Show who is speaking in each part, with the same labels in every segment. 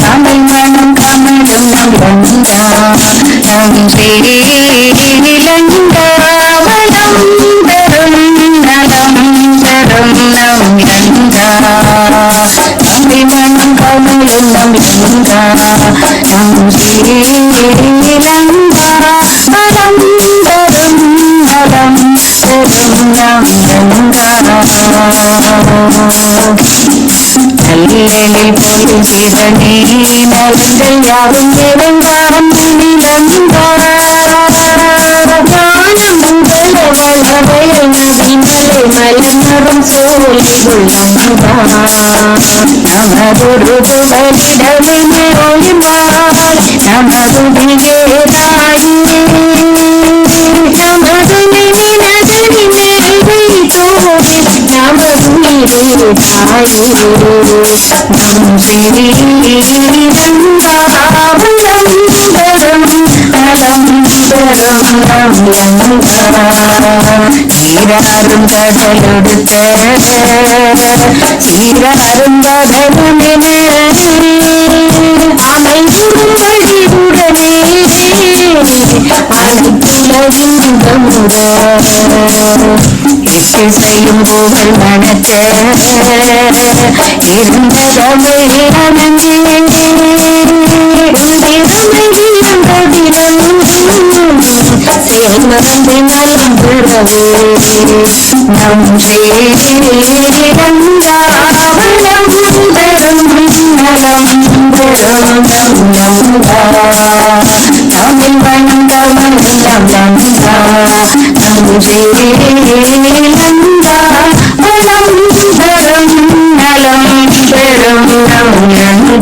Speaker 1: தமிழ் மனம் கமலும் இலங்கா நன்றே இலங்கா வளம் பெறும் நலம் பெறும் நம் இலங்கா தமிழ் மனம் கமலும் இலங்கா நன்றே இலங்கா வளம் பெறும் நலம் பெறும் நம் இலங்கா நல்லில் போய் சிவனே நலங்கள் யாரும் இறங்காரம் வளவயல் நதிமலை மலமரும் சோலை நமதொரு புகலிடமே ஒளிமாய் நமதுடியே தாயே நமது நினைனதனி மேலை தோழி நமது நீரே தாயே நம் சீராரும் கடலெடுத்த சீராரும் பகவமென அமைந்துடன் வழிவுடனே அனைத்துலகிந்தமுட எட்டு செய்யும் புகழ் மனத்த இருந்த தமிழ் அணங்கே சேர்மறந்து நலம் பெறவே நம் சேரங்கா வளம் பெறும் நலம் பெறும் நங்கா தமிழ் வணங்கமலம் நங்கா நம் சேரங்கா வளம் பெறும் நலம்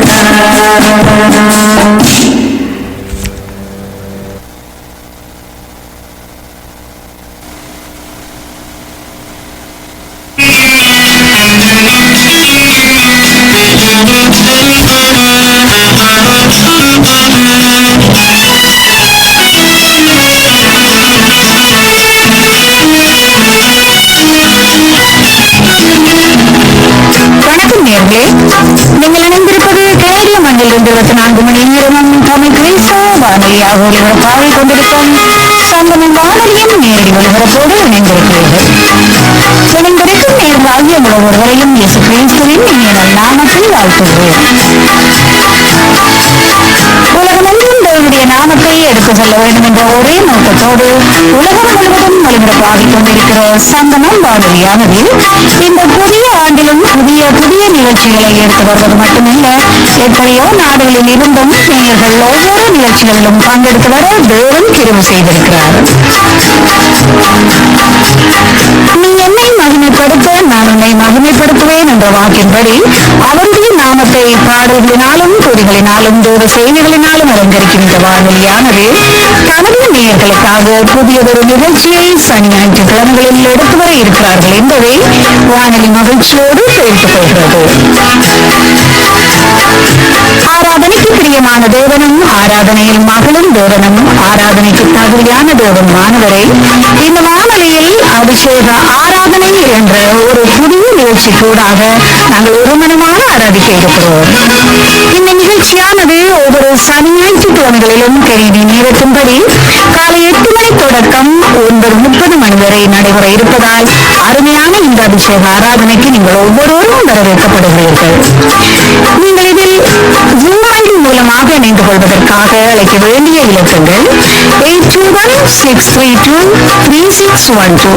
Speaker 1: பெறும் நங்கா. நீங்கள் இணைந்திருப்பது கனேடிய மண்ணிலிருந்து 24 மணி நேரமும் தமிழ் கிரேச வானொலியாக ஒலிபரப்பாக கொண்டிருக்கும் சங்கமம் வானொலியும் நேரடி ஒலிபரப்போடு இணைந்திருக்கிறீர்கள். இணைந்திருக்கும் நேர்வாகிய ஒருவரையும் இயேசு கிறிஸ்துவின் இனிய நாமத்தில் வாழ்த்துகிறேன். உலகமெங்கும் தேவனுடைய நாமத்தை எடுத்துச் செல்ல வேண்டும் என்ற ஒரே நோக்கத்தோடு உலகம் முழுவதும் ஒலிபரப்பாகிக் கொண்டிருக்கிற சங்கமம் வானொலியானது இந்த புதிய ஆண்டிலும் புதிய புதிய நிகழ்ச்சிகளை எடுத்து வருவது மட்டுமல்ல, எத்தனையோ நாடுகளில் இருந்தும் நேயர்கள் ஒவ்வொரு நிகழ்ச்சிகளிலும் பங்கெடுத்து வர தேவன் கிருபை செய்திருக்கிறார். நீ என்னை மகிமைப்படுத்த நான் உன்னை மகிமைப்படுத்துவேன் என்ற வாக்கின்படி அவருடைய நாமத்தை பாடல்களினாலும் துதிகளினாலும் தேவ செய்திகளினாலும் அலங்கரிக்கும் இந்த வானொலியானது தமிழ் நேயர்களுக்காக புதியதொரு நிகழ்ச்சியை சனி ஞாயிற்றுக்கிழமைகளில் எடுத்து வர இருக்கிறார்கள் என்பதை வானொலி மகிழ்ச்சியோடு தெரிவித்துக் கொள்கிறது. ஆராதனைக்கு பிரியமான தேவனும் ஆராதனையில் மகளும் தேவனும் ஆராதனைக்கு தகுதியான தேவன் மாணவரை இந்த வானொலியில் அபிஷேக ஆராதனை என்ற ஒரு புதிய நிகழ்ச்சி கூடாக நாங்கள் ஒரு மனமாக ஆராதிக்க இருக்கிறோம். இந்த நிகழ்ச்சியானது ஒவ்வொரு சனி ஞாயிற்றுக்கிழமைகளிலும் கெனடிய நேரத்தின்படி காலை 8 மணி தொடக்கம் 9:30 மணி வரை நடைபெற இருப்பதால் அருமையான இந்த அபிஷேக ஆராதனைக்கு நீங்கள் ஒவ்வொருவரும் வரவேற்கப்படுகிறீர்கள். நீங்கள் இதில் மூலமாக இணைந்து கொள்வதற்காக அழைக்க வேண்டிய இலக்கங்கள் 821-632-3612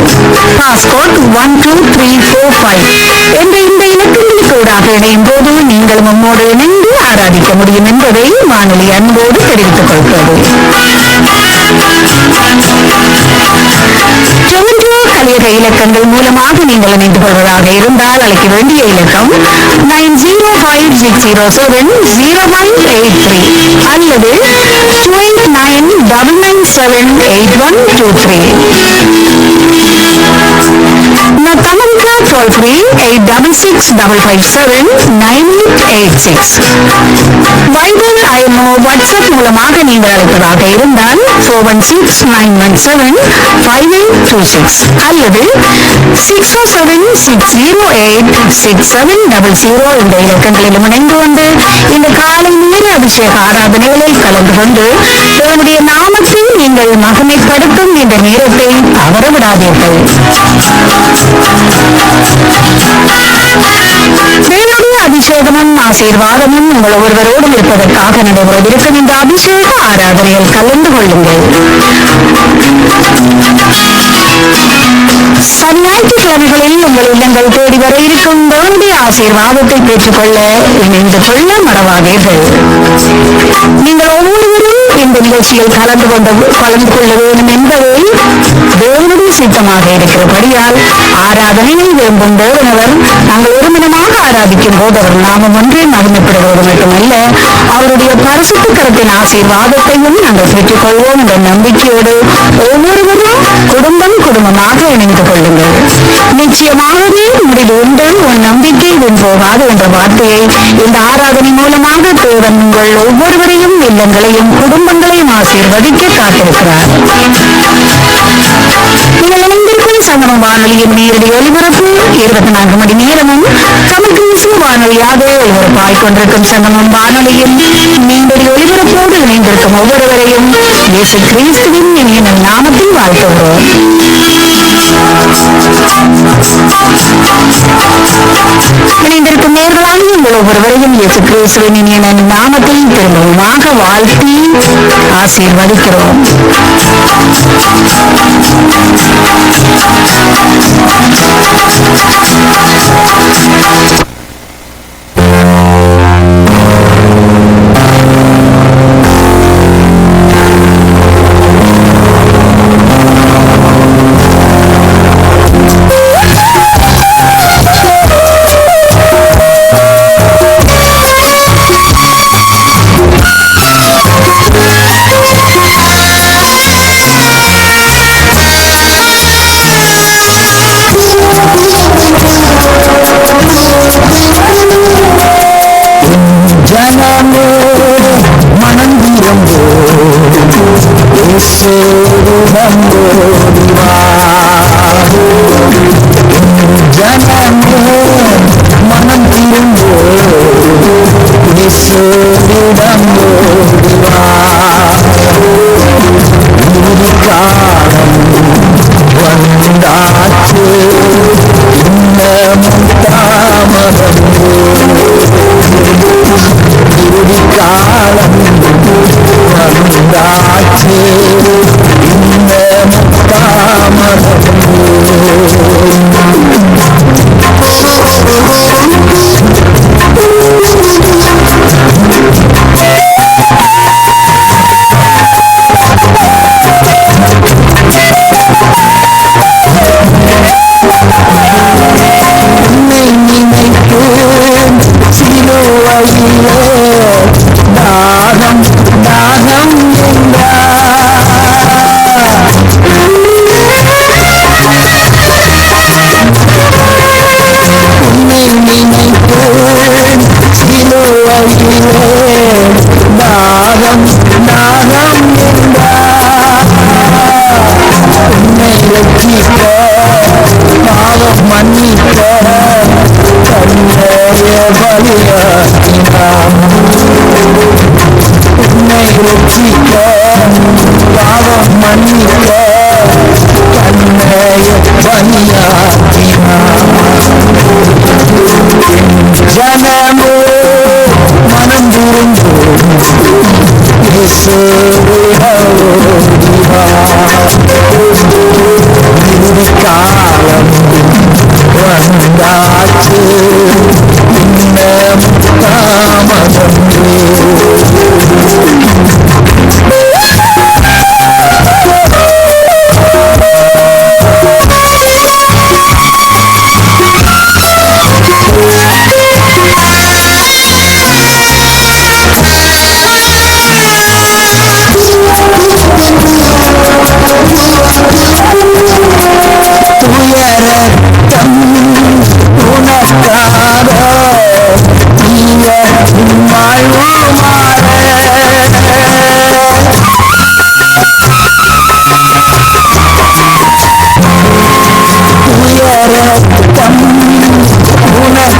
Speaker 1: பாஸ்கோட் 12345 என்ற இந்த இலக்கங்களுக்கூடாக இணையும் போது நீங்கள் நம்மோடு இணைந்து ஆராதிக்க முடியும் என்பதை வானொலி அன்போடு தெரிவித்துக் கொள்கிறது. கலியக இலக்கங்கள் மூலமாக நீங்கள் இணைந்து கொள்வதாக இருந்தால் அழைக்க வேண்டிய இலக்கம் 9056070183 அல்லது 2899978123. தமிழ்கா toll free 8665579886. Viber IMO WhatsApp மூலமாக நீங்கள் அழைப்பதாக இருந்தால் 4169175826 அல்லது 6076086700 என்ற இலக்கங்களிலும் இணைந்து கொண்டு இந்த காலை நேர அபிஷேக ஆராதனைகளில் கலந்து கொண்டு உங்களுடைய நாமத்தில் நீங்கள் மகிமைப்படுத்தும் இந்த நேரத்தை தவறவிடாதீர்கள். தேவனுடைய அபிஷேகமும் ஆசீர்வாதமும் உங்கள் ஒருவரோடும் இருப்பதற்காக நடைபெறவிருக்கும் இந்த அபிஷேக ஆராதனையில் கலந்து கொள்ளுங்கள். ஞாயிற்றுக்கிழமைகளில் உங்கள் இல்லங்கள் தேடி வர இருக்கும் தேவனுடைய ஆசீர்வாதத்தை பெற்றுக்கொள்ள இணைந்து கொள்ள மறவாதீர்கள். நீங்கள் ஒவ்வொருவரும் இந்த நிகழ்ச்சியில் கலந்து கொள்ள வேண்டும் என்பதை தேவனுடைய சித்தமாக இருக்கிறபடியால் ஆராதனையை விரும்பும் தேவனவர் நாங்கள் ஒருமினமாக ஆராதிக்கும் போது அவர் நாமம் ஒன்றே மகிமைப்படுவது மட்டுமல்ல, அவருடைய பரிசுத்த கரத்தின் ஆசீர்வாதத்தையும் நாங்கள் பெற்றுக் கொள்வோம் என்ற நம்பிக்கையோடு ஒவ்வொருவரும் குடும்பமாக இணைந்து கொள்ளுங்கள். நிச்சயமாகவே முடிவு உண்டு, உன் நம்பிக்கை உன் போகாது என்ற வார்த்தையை இந்த ஆராதனை மூலமாக தேவன் உங்கள் ஒவ்வொருவரையும் இல்லங்களையும் குடும்பங்களையும் ஆசீர்வதிக்க காத்திருக்கிறார். நீங்கள் இணைந்திருக்கும் சங்கமம் வானொலியின் நேரடி ஒலிபரப்பு 24 மணி நேரமும் தமிழ்கேசி வானொலியாக ஒலிபரப்பாய் கொண்டிருக்கும் சங்கமம் வானொலியில் நேரடி ஒலிபரப்போடு இணைந்திருக்கும் ஒவ்வொருவரையும் இயேசு கிறிஸ்துவின் இனிய நாமத்தில் வாழ்த்துகிறோம். இணைந்திருக்கும் நேர்களாக உங்கள் ஒவ்வொருவரையும் இயேசு கிறிஸ்துவின் இனிய நாமத்தில் திரும்பவுமாக வாழ்த்தி ஆசீர்வதிக்கிறோம்.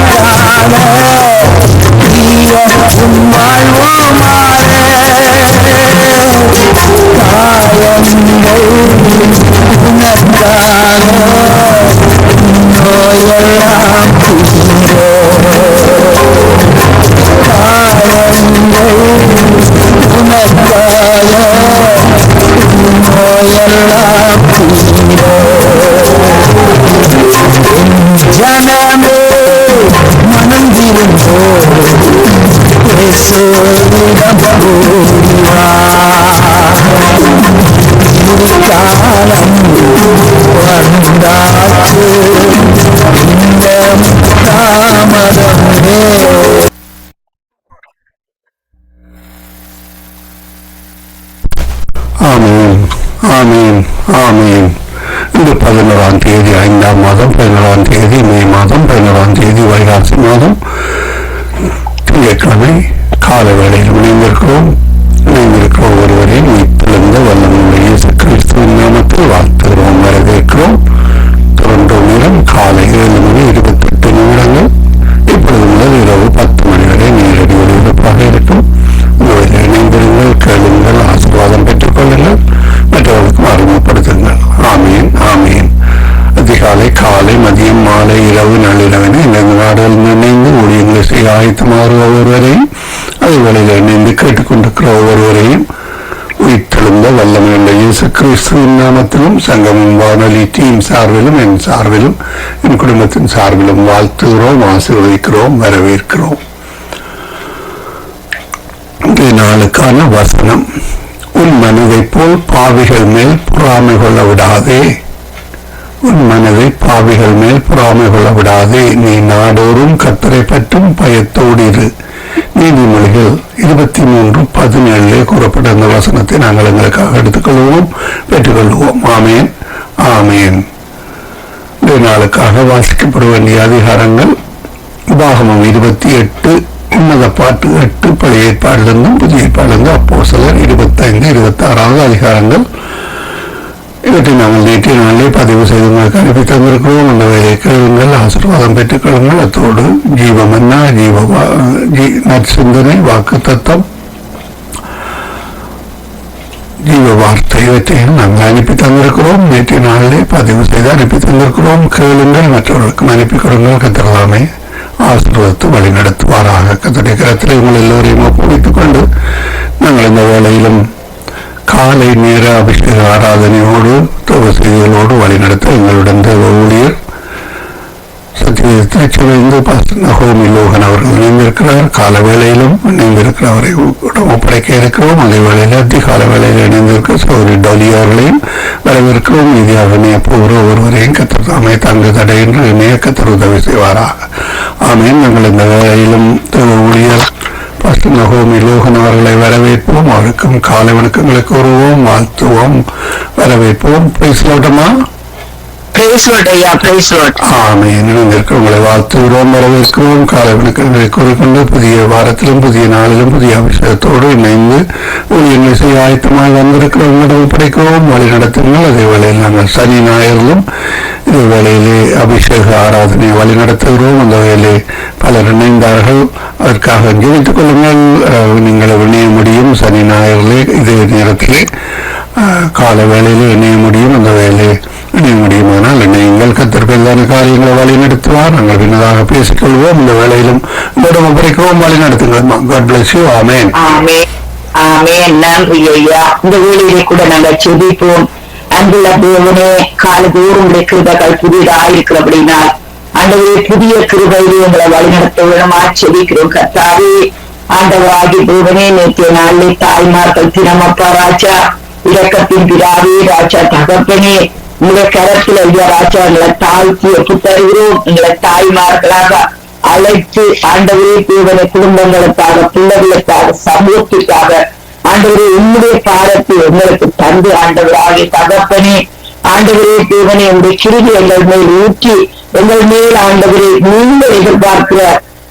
Speaker 1: ஜனமே மனம் திரும்போ ஆமீன் ஆமீன் ஆமீன். இந்த 11ஆம் தேதி 5ஆம் மாதம் 11ஆம் தேதி மே மாதம் 11ஆம் தேதி வைகாசி மாதம் திங்கட்கிழமை கால வேளையில் இணைந்திருக்கிறோம். ஒருவரையும் இப்பொழுந்த வல்லமையுள்ள இயேசு கிறிஸ்துவின் நாமத்தில் வாழ்த்துகிறோம், வரவேற்கிறோம். தொடர்ந்து நேரம் காலை 7:28 இப்பொழுது முதல் இரவு 10 மணி வரை நேரடி ஒளிபரப்பாக இருக்கும். உங்களில் இணைந்திருங்கள், கேளுங்கள், ஆசீர்வாதம் பெற்றுக் கொள்ளுங்கள், மற்றவர்களுக்கும் அறிமுகப்படுத்துங்கள். ஆமீன் ஆமீன். அதிகாலை, காலை, மதியம், மாலை, இரவு, நள்ளிரவென இந்த நாடுகளில் இணைந்து ஊழியங்களை செய்ய ஆயத்தமாகிற ஒவ்வொருவரையும், அதுகளில் இணைந்து கேட்டுக்கொண்டிருக்கிற ஒவ்வொருவரையும் உயிர்த்தெழுந்த வல்லமையுள்ள இயேசு கிறிஸ்துவின் நாமத்திலும் சங்கமம் வானொலி டீம் சார்பிலும் என் சார்பிலும் என் குடும்பத்தின் சார்பிலும் வாழ்த்துகிறோம், ஆசீர்வதிக்கிறோம், வரவேற்கிறோம். இன்றைய நாளுக்கான வசனம்: உன் மனதை போல் பாவிகள் மேல் பொறாமை கொள்ள விடாதே. உன் மனதை பாவிகள் மேல் பொறாமை கொள்ள விடாதே. நீ நாடோறும் கர்த்தரை பற்றும் பயத்தோடு இரு. நீதிமொழிகள் 23:17 கூறப்பட்ட அந்த வசனத்தை நாங்கள் எங்களுக்காக எடுத்துக்கொள்வோம், பெற்றுக்கொள்வோம். ஆமேன் ஆமேன். இந்த நாளுக்காக வாசிக்கப்பட வேண்டிய அதிகாரங்கள்: உபாகமம் 28, உன்னத பாட்டு 8, பழைய ஏற்பாடிலிருந்தும் புதிய ஏற்பாடிலிருந்து அப்போஸ்தலர் 25, 26 அதிகாரங்கள். இவற்றை நாங்கள் நேற்றைய நாளிலே பதிவு செய்து உங்களுக்கு அனுப்பி தந்திருக்கிறோம். அந்த வேலையை கேளுங்கள், ஆசீர்வாதம் பெற்றுக் கொள்ளுங்கள். அத்தோடு ஜீவமன்னா, நற்சிந்தனை, வாக்கு தத்தம், ஜீவ வார்த்தை இவற்றையும் நாங்கள் அனுப்பி தந்திருக்கிறோம். நேற்றைய நாளிலே பதிவு செய்து அனுப்பி தந்திருக்கிறோம். கேளுங்கள், மற்றவர்களுக்கும் அனுப்பி கொடுங்கள். கத்திரலாமே ஆசீர்வாதத்தை வழி நடத்துவாராக. கர்த்தருடைய கரத்திலே உங்கள் எல்லோரையும் ஒப்புவித்துக் கொண்டு நாங்கள் இந்த வேளையிலும் காலை நேர அபிஷேக ஆராதனையோடு செய்திகளோடு வழிநடத்த எங்களுடன் ஊழியர் சத்தியத்திலிருந்து பாஸ்டர் நகோமி லோகன் அவர்கள் இணைந்திருக்கிறார். கால வேளையிலும் இணைந்திருக்கிறவரை ஒப்படைக்க இருக்கிறோம். அதே வேளையில் அதிகால வேளையில் இணைந்திருக்கிற சௌரி டொலி அவர்களையும் வரவேற்கிறோம். இந்தியாக போகிற ஒருவரையும் கத்தர் தாமே தங்கு தடை என்று இணைய கத்தர் உதவி செய்வாராக. ஆமேன். நாங்கள் இந்த வேளையிலும் ஊழியர் பாஸ்டர் நகோமி லோகன் அவர்களை வரவேற்போம். அவருக்கும் காலை வணக்கங்களை கூறுவோம், வாழ்த்துவோம், வரவேற்போம். பேசலாட்டமா? உங்களை வாழ்த்துகிறோம், வரவேற்கிறோம். காலை வணக்கங்களை கூறிக்கொண்டு புதிய வாரத்திலும் புதிய நாளிலும் புதிய அபிஷேகத்தோடு இணைந்து ஊழியங்களை செய்ய ஆயத்தமாக வந்திருக்கிறவங்களிடம் படைக்கிறோம், வழி நடத்துங்கள். அதே வேளையில் நாங்கள் சனி ஞாயிறிலும் இதே வேளையிலே அபிஷேக ஆராதனை வழி நடத்துகிறோம். அந்த வேலையை பலர் இணைந்தார்கள், அதற்காக ஜெபித்துக் கொள்ளுங்கள். நீங்கள் இணைய முடியும். சனி ஞாயிறிலே இதே நேரத்திலே கால வேளையிலே இணைய முடியும். அந்த வேலையை இணைய முடியுமானால் இணையுங்கள். கத்திற்கான காரியங்களை வழி நடத்துவார். நாங்கள் பின்னதாக பேசிக்கொள்வோம். இந்த வேளையிலும் ஒப்படைக்கிறோம், வழி நடத்துங்கள். God bless you. ஆமென்.
Speaker 2: நன்றி ஐயா. இந்த வேளையிலே கூட நாங்கள் செபிப்போம். அன்புள்ள தேவனே, காலதோறும் கிருபைகள் புதியதாயிருக்கிறபடினால் ஆண்டவரே, புதிய கிருபையிலே எங்களை வழிநடத்த விடமா செபிக்கிறோம். கர்த்தாவே, ஆண்டவராகி தேவனே, நேற்றைய நாளிலே தாய்மார்கள் தினமப்பா ராஜா, இரக்கத்தின் பிதாவே ராஜா, தகப்பனே, உங்களுடைய கரத்தில் ஐயா ராஜா எங்களை தாழ்த்தி ஒப்புத்தருகிறோம். எங்களை தாய்மார்களாக அழைத்து ஆண்டவரே தேவனை குடும்பங்களுக்காக, பிள்ளைகளுக்காக, சமூகத்திற்காக ஆண்டவரே உங்களுடைய பாரத்தை எங்களுக்கு தந்து ஆண்டவராகிய தகப்பனே, ஆண்டவரே தேவனை உங்களுடைய கிருபை எங்கள் மேல் ஊற்றி எங்கள் மேல் ஆண்டவரே நீங்கள் எதிர்பார்க்கிற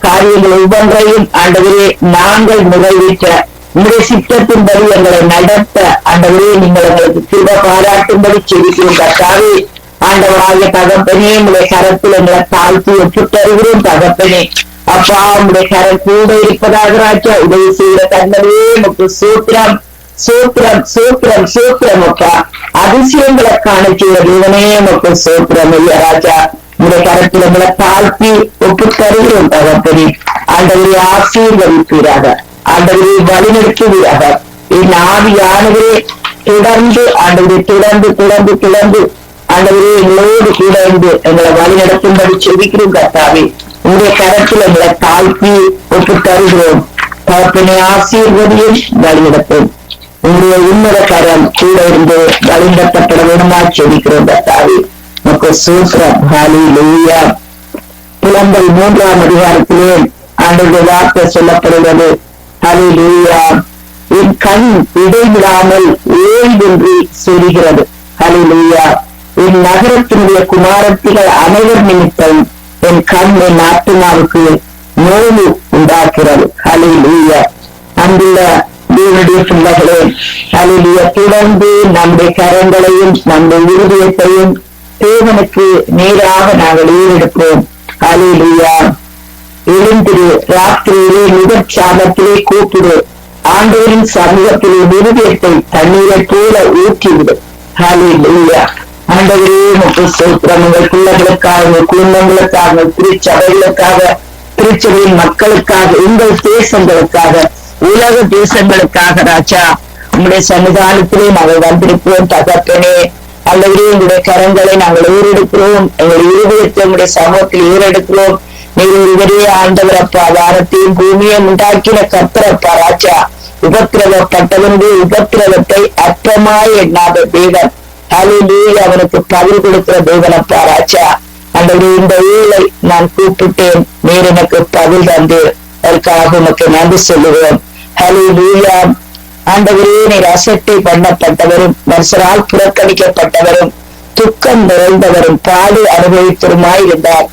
Speaker 2: காரியங்கள் ஒவ்வொன்றையும் ஆண்டவரே நாங்கள் நிறைவேற்ற உங்களுடைய சித்தத்தின்படி எங்களை நடத்த ஆண்டவரே நீங்கள் எங்களுக்கு கிருபை பாராட்டும்படி செபிக்கிறோம். கர்த்தாவே, ஆண்டவராகிய தகப்பனே உங்களுடைய கரத்தில் எங்களை தாழ்த்தி ஒப்புத்தருகிறோம் தகப்பனே. அப்பா உங்களுடைய கரம் கூட இருப்பதாக ராஜா. உதவி செய்கிற தன்னவே நமக்கு சூத்திரம் சூத்திரம் சூத்திரம் சூத்திரம் அப்பா. அதிசயங்களை காண செய்கிற தேவனே நமக்கு சூத்திரம் ஐயா ராஜா. உங்களுடைய கரத்தில் எங்களை தாழ்த்தி ஒப்பு தருகிறோம் தகப்பனே. ஆண்டவரை ஆசீர்வதிப்பீராக, ஆண்டவரை வழிநடத்துவீராக. என் ஆவியானவரே தொடர்ந்து ஆண்டவரை தொடர்ந்து தொடர்ந்து தொடர்ந்து ஆண்டவரே எங்களோடு கூட இருந்து எங்களை வழி நடத்தும்படி செபிக்கிறோம் கர்த்தாவே. உங்களுடைய கரத்தில் எங்களை தாழ்த்தி ஒப்பு தருகிறோம் தகப்பனே. ஆசீர்வதியும் வழிநடத்தும் உங்களுடைய உன்னத கரம் கூட இருந்து வழிநடத்தப்பட வேண்டுமா செபிக்கிறோம் கர்த்தாவே. நமக்கு சூத்திரம். ஹல்லேலூயா. புலம்பல் 3ஆம் அதிகாரத்திலே ஆண்டவருடைய வார்த்தை சொல்லப்படுகிறது. ஹல்லேலூயா. என் கண் இடைவிடாமல் ஓய்வின்றி சொல்கிறது. ஹல்லேலூயா. என் நகரத்தினுடைய குமாரத்திகள் அனைவர் நிமித்தம் என் கண் என் ஆத்மாவுக்கு நோவு உண்டாக்குகிறது. ஹல்லேலூயா. அங்குள்ள தேவனுடைய பிள்ளைகளே, ஹல்லேலூயா, தொடர்ந்து நம்முடைய கரங்களையும் நம்முடைய இருதயத்தையும் தேவனுக்கு நேராக நாங்கள் ஈடுபடுப்போம். ஹல்லேலூயா. எழுந்திரு, ராத்திரியிலே முதற்சாமத்திலே கூப்பிடு, ஆண்டவரின் சமூகத்திலே இருதயத்தை தண்ணீரை போல ஊற்றிவிடு. ஹல்லேலூயா. ஆண்டவரே உமக்கு ஸ்தோத்திரம். உங்கள் பிள்ளைகளுக்காக, உங்கள் குடும்பங்களுக்காக, உங்கள் திருச்சபைகளுக்காக, திருச்சபையின் மக்களுக்காக, உங்கள் தேசங்களுக்காக, உலக தேசங்களுக்காக ராஜா உங்களுடைய சன்னிதானத்திலே நாங்கள் வந்திருக்கிறோம் தகப்பனே. அல்லது உங்களுடைய கரங்களை நாங்கள் ஏறெடுக்கிறோம். எங்களுடைய இருதயத்தை உங்களுடைய சமூகத்தில் ஏறெடுக்கிறோம். நீர் ஒருவரே ஆண்டவர் அப்பா. வானத்தையும் பூமியை உண்டாக்கின கர்த்தரப்பா ராஜா. உபத்திரவப்பட்டவனுடைய உபத்திரவத்தை அற்பமாய் எண்ணாத தேவன். ஹல்லேலூயா. அவனுக்கு பதில் கொடுக்கிற தேவனப்பா ராஜா. ஆண்டவரே, இந்த ஏழை நான் கூப்பிட்டேன், நீர் எனக்கு பதில் தந்து அதற்காக உனக்கு நன்றி சொல்லுவேன். ஹல்லேலூயா. ஆண்டவரே, நீர் அசட்டை பண்ணப்பட்டவரும் மனுஷரால் புறக்கணிக்கப்பட்டவரும் துக்கம் நிறைந்தவரும் பாடு அனுபவித்தருமாய் இருந்தார்.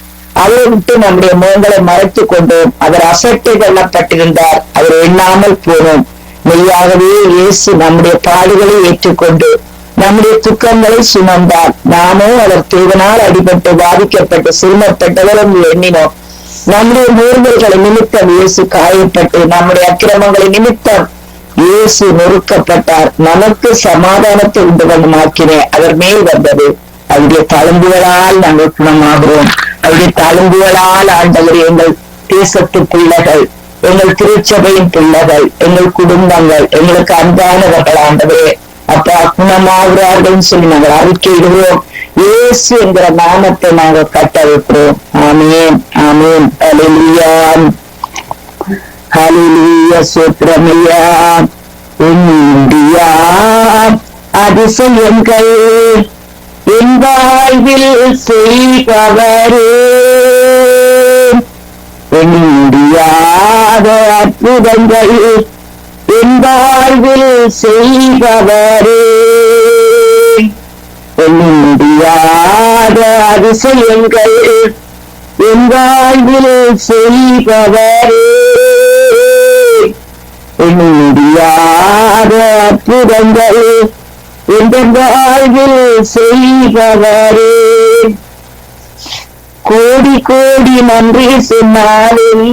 Speaker 2: அவரை விட்டு நம்முடைய முகங்களை மறைத்துக் கொண்டோம். அவர் அசட்டை பண்ணப்பட்டிருந்தார், அவர் எண்ணாமல் போனோம். மெய்யாகவே இயேசு நம்முடைய பாடுகளை ஏற்றுக்கொண்டு நம்முடைய துக்கங்களை சுமந்தார். நாமோ அவர் தேவனால் அடிபட்டு பாதிக்கப்பட்டு சிறுமப்பட்டவரும் எண்ணினோம். நம்முடைய மூர்மைகளை நிமித்தம் இயேசு காயப்பட்டு நம்முடைய அக்கிரமங்களை நிமித்தம் இயேசு நொறுக்கப்பட்டார். நமக்கு சமாதானத்தை உண்டு பண்ணுமாக்கினேன் அவர் மேல் வந்தது. அவருடைய தழும்புகளால் நாங்கள் குணமாகிறோம். அவருடைய தழும்புகளால் ஆண்டவர் எங்கள் தேசத்து பிள்ளைகள், எங்கள் திருச்சபையின் பிள்ளைகள், எங்கள் குடும்பங்கள், எங்களுக்கு அன்பானவர்கள் ஆண்டவரே அப்பா குணமாகிறார்கள் சொல்லி நாங்கள் அறிக்கையிடுவோம். இயேசு என்கிற நாமத்தை நாங்கள் கட்டவிக்கிறோம். ஆமென், ஆமென். ஹல்லேலூயா, ஹல்லேலூயா. சூத்திரமையா. இந்தியா அதிசயங்கள் என் வாழ்வில் செய்பவரே, முடியாத அற்புதங்கள் என் வாழ்வில் செய்பவரே, முடியாத அதிசயங்கள் என் வாழ்வில் செய்பவரே, முடியாத அற்புதங்கள் எந்த வாழ்வில் செய்பவரே. கோடி கோடி நன்றி சொன்னாலும்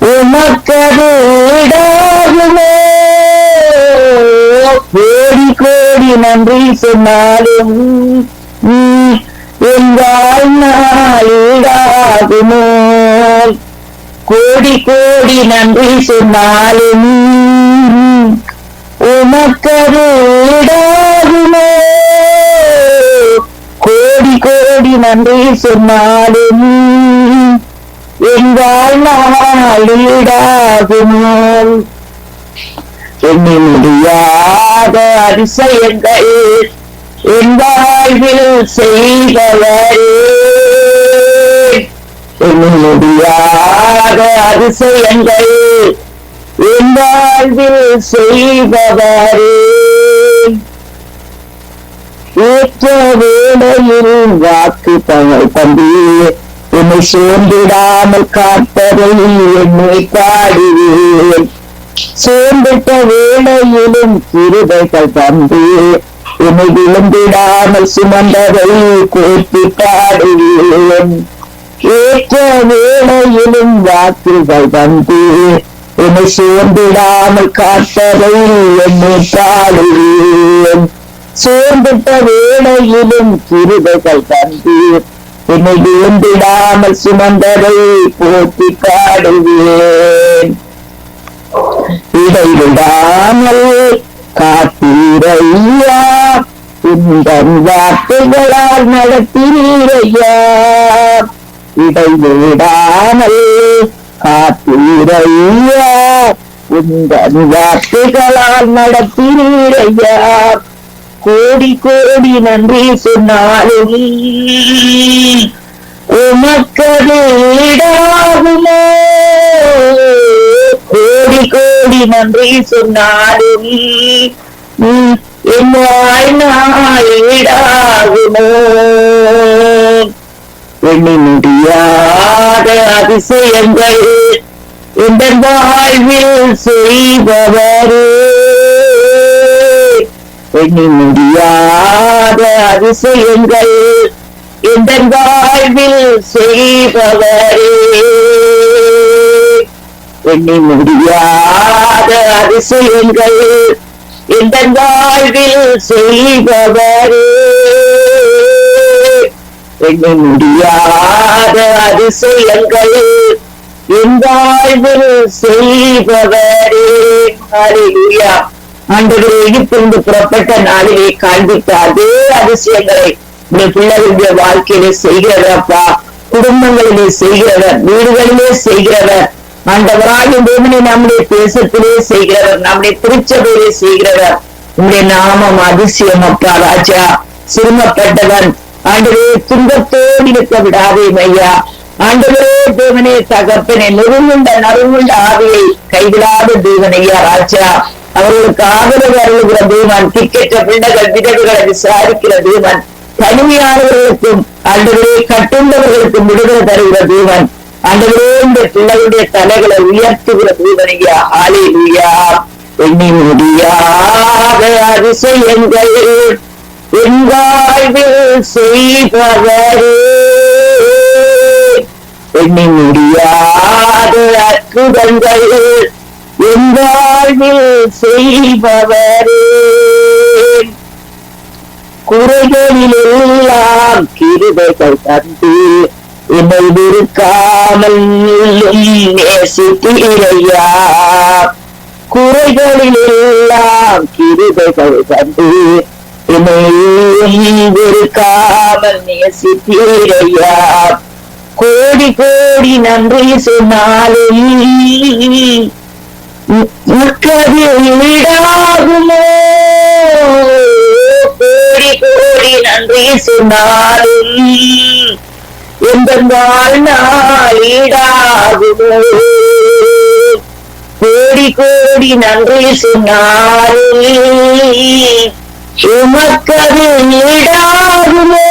Speaker 2: உமக்கது ஈடாகுமே. கோடி கோடி நன்றி சொன்னாலும் என் வாழ்நாள் ஈடாகுமோ. கோடி கோடி நன்றி சொன்னாலும் உமக்கது ஈடாகுமோ. கோடி கோடி நன்றி சொன்னாலும் என் வாழ்நாள் ஈடாகுமோ. எண்ணி முடியாத அதிசயங்கள் என் வாழ்வில் செய்பவரே, எண்ணி முடியாத அதிசயங்கள் என் வாழ்வில் செய்பவரே. ஏற்ற வேளையில் வாக்கு தந்தி என்னை சோர்ந்திடாமல் காப்பதை என்னை பாடுவேன். சோர்ந்திட்ட வேளையிலும் கிருபைகள் தந்து என்னை விழுந்திடாமல் சுமந்ததை போற்றி பாடுவேன். கேட்ட வேளையிலும் வாக்குகள் வந்து என்னை சோர்ந்திடாமல் காத்ததை என்னை பாடுவேன். சோர்ந்திட்ட வேளையிலும் கிருபைகள் தந்து என்னை விழுந்திடாமல் சுமந்ததை போற்றி பாடுவேன். இடைவிடாமல் காத்தீரையா, உந்தன் வார்த்தைகளால் நடத்தீரையா. இடைவிடாமல் காத்தீரையா, உந்தன் வார்த்தைகளால் நடத்தீரையா. கோடி கோடி நன்றி சொன்னாலும் உமக்கது ஈடாகுமோ. கோடி கோடி நன்றி சொன்னாலும் என் வாழ்நாள் ஈடாகுமோ. எண்ணி முடியாத அதிசயங்கள் இந்த வாழ்வில் செய்பவரே. எண்ணி முடியாத அதிசயங்கள் இந்த வாழ்வில் செய்பவரே. எண்ணி முடியாத அதிசயங்கள் இந்த வாழ்வில் செய்பவரே. எண்ணி முடியாத அதிசயங்கள் என் வாழ்வில் செய்பவரே. ஹல்லேலூயா. ஆண்டவரே, எகிப்திலிருந்து புறப்பட்ட நாளிலே காண்பித்த அதே அதிசயங்களை உடைய பிள்ளைகளுடைய வாழ்க்கையிலே செய்கிறவரப்பா. குடும்பங்களிலே செய்கிறவர், வீடுகளிலே செய்கிறவர். ஆண்டவராகிய தேவனே, நம்முடைய தேசத்திலே செய்கிறவர், நம்முடைய திருச்சபையிலே செய்கிறவர். உங்களுடைய நாமம் அதிசயம் அப்பா ராஜா. சிறுமப்பட்டவன் ஆண்டவரே துன்பத்தோடு இருக்க விடாதே ஐயா. ஆண்டவரே தேவனே, தகப்பனே, நறுங்குண்ட ஆவியை கைவிடாத தேவனையா ராஜா. அவர்களுக்கு ஆதரவு அருளுகிற தேவன், திக்கற்ற பிள்ளைகள் விதவைகளை விசாரிக்கிற தேவன், தனிமையானவர்களுக்கும் ஆண்டவரே கட்டுண்டவர்களுக்கும் விடுதலை தருகிற தேவன். ஆண்டவரே இந்த பிள்ளைகளுடைய தலைகளை உயர்த்துகிற தேவனையா. ஹல்லேலூயா. எண்ணி முடியாத அதிசயங்கள் என் வாழ்வில் செய்பவரே. எண்ணி முடியாத அற்புதங்கள் என் வாழ்வில் செய்பவரே. குறைகளிலெல்லாம் கிருபைகள் தந்து என்னை வெறுக்காமல் நேசித்தீரையா. குறைகளிலெல்லாம் கிருபைகள் தந்து என்னை வெறுக்காமல் நேசித்தீரையா. கோடி கோடி நன்றி சொன்னாலும் மக்கது ஈடாகுமோ. கோடி கோடி நன்றி சொன்னாலும் எந்த வாழ்நாள் ஈடாகுமோ. கோடி கோடி நன்றி சொன்னாலும் உமக்கது ஈடாகுமோ.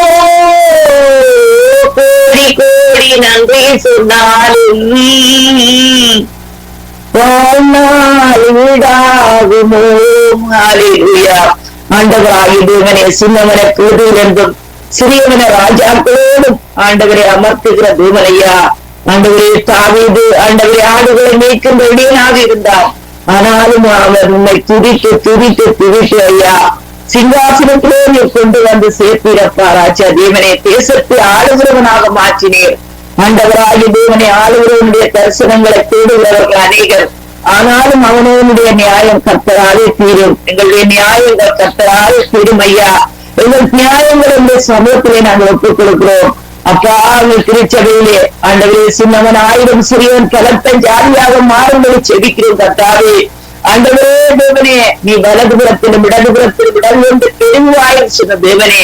Speaker 2: கோடி கோடி நன்றி சொன்னாலும் வாழ்நாள் ஈடாகுமோ. ஹல்லேலூயா. ஆண்டவராகிய தேவனே, சின்னவனை கூடுதலும் சிறியவனை ராஜாக்களோடும் ஆண்டவரை அமர்த்துகிற தேவனையா. ஆண்டவரே தாவீது ஆண்டவரே ஆடுகளை மேய்க்கின்ற இடையனாக இருந்தார். ஆனாலும் அவர் உன்னை துதித்து துதித்து துதித்து ஐயா சிங்காசனத்திலே நீ கொண்டு வந்து சேர்ப்பீரப்பா ராஜா. தேவனே, தேசத்தை ஆளுகிறவனாக மாற்றினீர். ஆண்டவராகிய தேவனை ஆளுகிறவனுடைய தரிசனங்களை தேடுகிறவர்கள் அநேகர். ஆனாலும் அவனவனுடைய நியாயம் கர்த்தராலே தீரும். எங்களுடைய நியாயங்கள் கர்த்தராலே தீரும் ஐயா. எங்கள் நியாயங்களுடைய சமூகத்திலே நாங்கள் ஒப்புக் கொடுக்கிறோம் அப்பா. உங்கள் திருச்சபையிலே ஆண்டவரே சின்னவன் 1000 சிறியவன் பலத்த ஜாதியாக மாறும்படி செபிக்கிறோம் கர்த்தாவே. ஆண்டவரே தேவனே, நீ வலதுபுறத்திலும் இடதுபுறத்திலும் இடம் கொண்டு பெருவாயில் சொன்ன தேவனே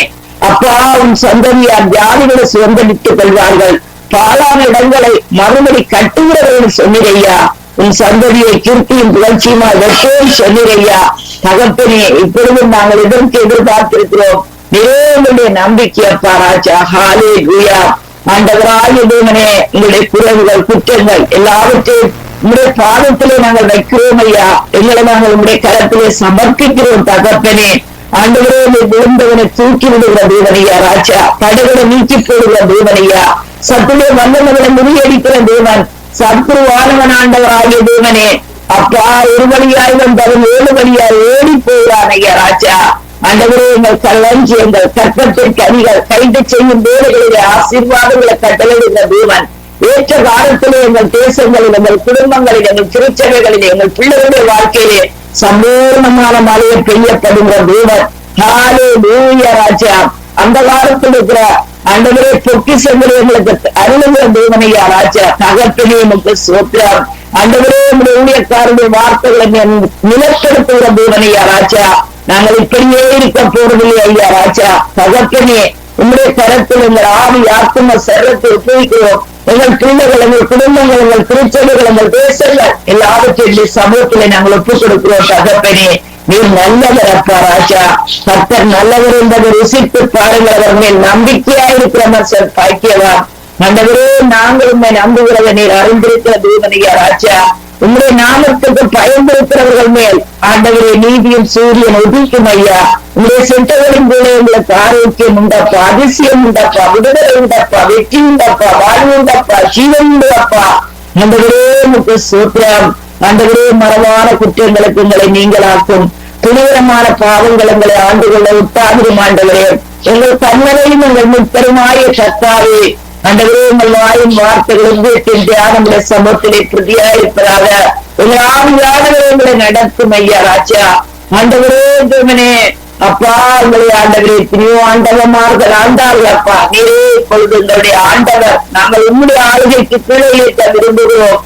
Speaker 2: அப்பா. உன் சந்ததியார் ஜாதிகளை சுதந்திரித்துக் கொள்வார்கள், பாலான இடங்களை மறுபடி கட்டுகிறவர்கள் சொன்னிரையா. உன் சந்ததியை கீர்த்தியும் புகழ்ச்சியுமா வெற்றோம் சொன்னிரையா. தகப்பனே, இப்பொழுதும் நாங்கள் இதற்கு எதிர்பார்த்திருக்கிறோம். நிறைய நம்பிக்கை அப்பா ராஜா. ஹல்லேலூயா. ஆண்டவராகிய தேவனே, உங்களுடைய குறைவுகள் குற்றங்கள் எல்லாவற்றையும் உங்களுடைய பாதத்திலே நாங்கள் வைக்கிறோம் ஐயா. எங்களை நாங்கள் உங்களுடைய கரத்திலே சமர்ப்பிக்கிறோம் தகப்பனே. ஆண்டவரே விழுந்தவனை தூக்கி விடுகிற தேவனையா ராஜா, தடைகளை நீக்கி போடுகிற தேவனையா, சத்துடைய வல்லவனை முறியடிக்கிற தேவன், சத்ருவானவன் ஆண்டவர் ஆகிய தேவனே. அப்பா, ஒரு வழியாய் வந்தவன் 7 வழியாய் ஓடி போகிறான் ஐயா ராஜா. ஆண்டவரே, எங்கள் களஞ்சியங்கள் கற்பத்திற்கு அணிகள் கைது செய்யும் வேலைகளிலே ஆசீர்வாதங்களை கட்டளையிடுகிற தேவன், ஏற்ற காலத்திலே எங்கள் தேசங்களில், எங்கள் குடும்பங்களில், எங்கள் திருச்சபைகளில், எங்கள் பிள்ளைகளுடைய வாழ்க்கையிலே சம்பூர்ணமான மழையை பெய்யப்படுகிற தேவன். ஹல்லேலூயா ராஜா. அந்த காலத்தில் இருக்கிற ஆண்டவரே பொக்கிஷங்களை எங்களுக்கு அருளுகிற தேவனையா ராஜா. தகப்பனே உமக்கு ஸ்தோத்திரம். ஆண்டவரே, உங்களுடைய ஊழியக்காரருடைய வார்த்தைகளை நிலப்படுத்துகிற தேவனையா ராஜா. நாங்கள் இப்படியே இருக்க போறதில்லை ஐயா ராஜா. தகப்பனே, உங்களுடைய கரத்தில் எங்கள் ஆவி ஆத்ம சரத்தை ஒப்புவிக்கிறோம். எங்கள் பிள்ளைகள், எங்கள் குடும்பங்கள், எங்கள் திருச்சபைகள், எங்கள் தேசங்கள் எல்லாவற்றையும் சமூகத்திலே நாங்கள் ஒப்புக் கொடுக்கிறோம். தகப்பனே, நீர் நல்லவர் அப்பா ராஜா. கர்த்தர் நல்லவர் என்பதை ருசித்து பாருங்கள். அவர் மேல் நம்பிக்கையா இருக்கிற மனுஷன் பாக்கியவான். ஆண்டவரே, நாங்கள் உண்மை நம்புகிறத நீர் அறிந்திருக்கிற தேவனையா ராஜா. உங்களுடைய நாமத்துக்கு பயந்திருக்கிறவர்கள் மேல் ஆண்டவரே நீதியும் சூரியன் உதிக்கும் ஐயா. உங்களுடைய சென்றவரின் போல எங்களுக்கு ஆரோக்கியம் உண்டப்பா, அதிசயம் உண்டப்பா, விடுதலை உண்டப்பா, வெற்றி உண்டப்பா, வாழ்வு உண்டப்பா, ஜீவன் உண்டப்பா. ஆண்டவரே, உமக்கு ஸ்தோத்திரம். ஆண்டவரே, மரமான குற்றங்களுக்கு உங்களை நீங்களாக்கும், துணிகரமான பாவங்கள் எங்களை ஆண்டு கொள்ள உத்தாதிரும். ஆண்டவரே, எங்கள் கண்ணரையும் எங்கள் முப்பெருமாய கர்த்தாவே, ஆண்டவரே, உங்கள் வாயின் வார்த்தைகள் வீட்டின் தியானங்களை சமூகத்திலே பிரதியா இருப்பதாக எங்கள் ஆவியானவரை எங்களை நடத்தும் ஐயா ராஜா. ஆண்டவரே தேவனே, அப்பா, உங்களை ஆண்டவரே எத்தனையோ ஆண்டவமார்கள் ஆண்டார்கள் அப்பா. நீரே இப்பொழுது எங்களுடைய ஆண்டவர். நாங்கள் உங்களுடைய ஆளுகைக்கு கீழே இருக்க விரும்புகிறோம்.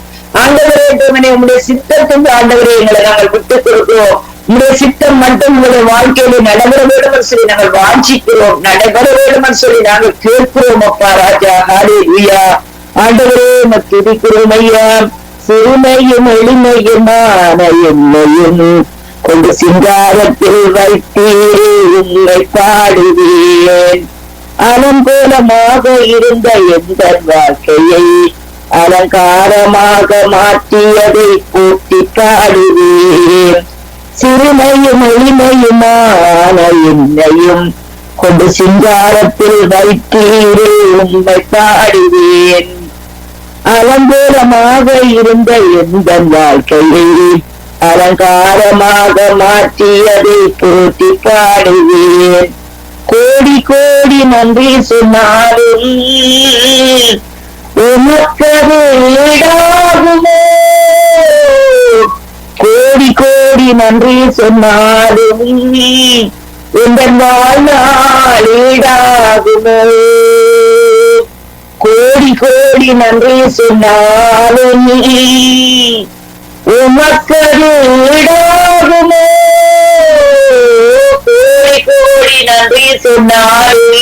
Speaker 2: ஆண்டவரே தேவனே, உங்களுடைய சித்தத்துக்கு ஆண்டவரே எங்களை நாங்கள் விட்டுக் கொடுக்கிறோம். உங்களுடைய சித்தம் மட்டும் உங்களுடைய வாழ்க்கையில நடைபெற வேண்டும் சொல்லி நாங்கள் வாஞ்சிக்கிறோம், நடைபெற வேண்டும் சொல்லி நாங்கள் கேட்கிறோம் அப்பா ராஜா. ஹல்லேலூயா. ஆண்டவரே, உமக்கு துதிக்கிறோம் ஐயா. சிறுமையும் எளிமையுமான என்னையும் கொண்டு சிங்காரத்தில் வைத்தீரே உம்மை பாடுவேன். அலங்கோலமாக இருந்த எந்த வாழ்க்கையை அலங்காரமாக மாற்றியதை போற்றி பாடுவேன். சிறுமையும் எளிமையுமான என்னையும் கொண்டு சிங்காரத்தில் வைத்தீரே உம்மை பாடுவேன். அலங்கோலமாக இருந்த எந்த வாழ்க்கையை அலங்காரமாக மாற்றியதை போற்றி பாடுவேன். கோடி கோடி நன்றி சொன்னாலும் உமக்கது ஈடாகுமோ? கோடி கோடி நன்றி சொன்னாலும் இந்த வாழ்நாள் ஈடாகுமோ? கோடி கோடி நன்றி சொன்னாலும் உமக்கது ஈடாகுமோ? கோடி கோடி நன்றி சொன்னாலும்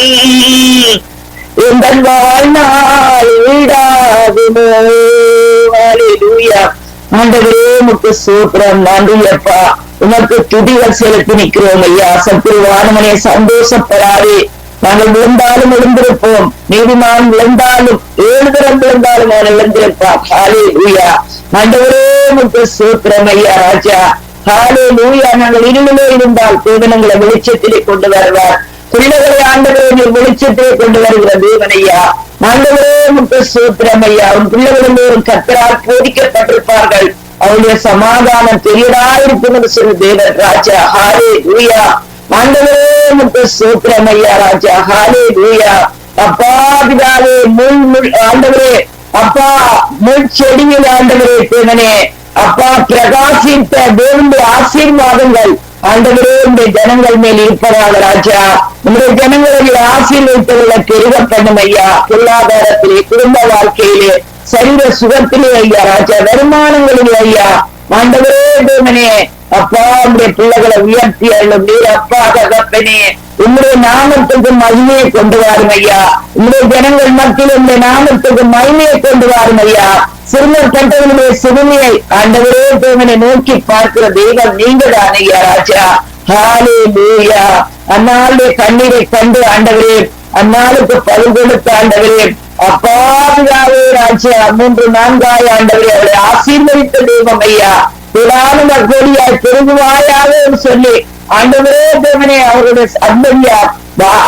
Speaker 2: இந்த வாழ்நாள் ஈடாகுமோ? ஹல்லேலூயா. ஆண்டவரே, உமக்கு ஸ்தோத்திரம். நன்றி அப்பா. உமக்கு துதிகள் செலுத்தி நிற்கிறோம் ஐயா. சத்துருவானவனே, சந்தோஷப்படாதே. நாங்கள் விழுந்தாலும் எழுந்திருப்போம், நீதிமான் விழுந்தாலும் 7 தரம் விழுந்தாலும் அவன் எழுந்திருப்பான். ஹல்லேலூயா. ஆண்டவரே, உமக்கு ஸ்தோத்திரம் ஐயா ராஜா. ஹல்லேலூயா. நாங்கள் இருளிலே இருந்தால் தேவனங்களை வெளிச்சத்திலே கொண்டு வருவார். பிள்ளைகளை ஆண்டவரே நீர் வெளிச்சத்திலே கொண்டு வருகிற தேவனையா. ஆண்டவரே, உமக்கு ஸ்தோத்திரம் ஐயா. உன் பிள்ளைகள் எல்லோரும் கர்த்தரால் போதிக்கப்பட்டிருப்பார்கள். அவருடைய சமாதானம் பெரியதாயிருக்கும் என்று சொல்லி தேவன் ராஜா. ஹல்லேலூயா. ஆண்டவரே, உமக்கு ஸ்தோத்திரம் ஐயா ராஜா. ஹல்லேலூயா. அப்பா பிதாவே, ஆண்டவரே அப்பா, முள் செடியில் ஆண்டவரே தேவனே அப்பா பிரகாசித்த தேவனுடைய ஆசீர்வாதங்கள் ஆண்டவரே உங்களுடைய ஜனங்கள் மேல் இருப்பதாக ராஜா. உங்களுடைய ஜனங்களில் ஆசீர்வதித்தவர்களை பெருக பண்ணும் ஐயா. பொருளாதாரத்திலே, குடும்ப வாழ்க்கையிலே, சரீர சுகத்திலே ஐயா ராஜா, வருமானங்களிலே ஐயா. ஆண்டவரே தேவனே அப்பா, உங்களுடைய பிள்ளைகளை உயர்த்தி அருளும் நீர் அப்பா. தகப்பனே, உங்களுடைய நாமத்துக்கு மகிமையை கொண்டு வாரும் ஐயா. உங்களுடைய ஜனங்கள் மத்தியில் உங்களுடைய நாமத்துக்கு மகிமையை கொண்டு வாரும் ஐயா. சிறுவர் கண்டவனுடைய சிறுமியை ஆண்டவரே தேவனை நோக்கி பார்க்கிற தெய்வம் நீங்கதான் ஐயா ராஜா. ஹல்லேலூயா. அந்நாளுடைய கண்ணீரை கண்டு ஆண்டவரே, அந்நாளுக்கு பதில் கொடுத்த ஆண்டவரே அப்பாவியாவே ராஜா. 3-4 ஆண்டவரே அவரை ஆசீர்வதித்த தெய்வம் ஐயா. விடாமல் கோடியாய் பெருகுவாயாக சொல்லி ஆண்டவரே தேவனே அவருடைய சந்ததியா